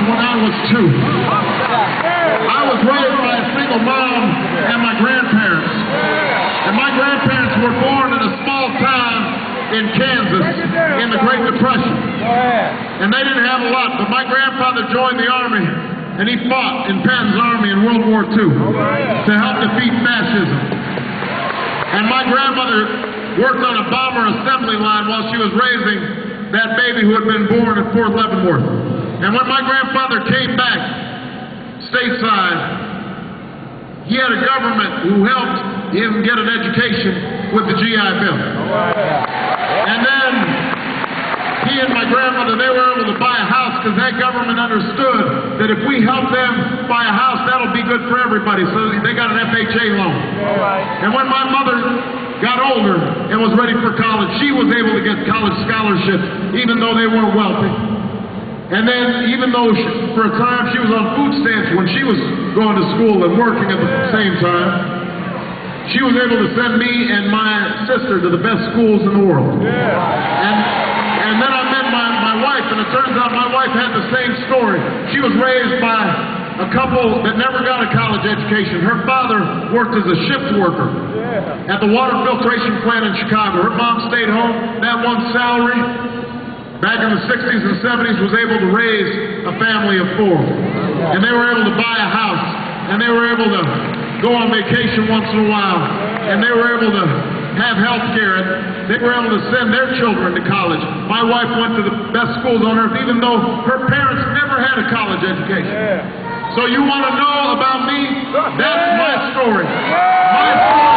when I was 2. I was raised by a single mom and my grandparents. And my grandparents were born in a small town in Kansas in the Great Depression. And they didn't have a lot, but my grandfather joined the Army, and he fought in Penn's Army in World War II to help defeat fascism. And my grandmother worked on a bomber assembly line while she was raising that baby who had been born at Fort Leavenworth. And when my grandfather came back stateside, he had a government who helped him get an education with the GI Bill. And then he and my grandmother, they were able to buy a house because that government understood that if we help them buy a house, that'll be good for everybody. So they got an FHA loan. And when my mother got older and was ready for college, she was able to get college scholarships even though they weren't wealthy. And then even though for a time she was on food stamps when she was going to school and working at the same time, she was able to send me and my sister to the best schools in the world. And then I met my wife, and it turns out my wife had the same story. She was raised by a couple that never got a college education. Her father worked as a shift worker at the water filtration plant in Chicago. Her mom stayed home. That one salary, back in the 60s and 70s, was able to raise a family of 4. And they were able to buy a house. And they were able to go on vacation once in a while. And they were able to have health care. And they were able to send their children to college. My wife went to the best schools on earth, even though her parents never had a college education. So you want to know about me? That's my story. My story.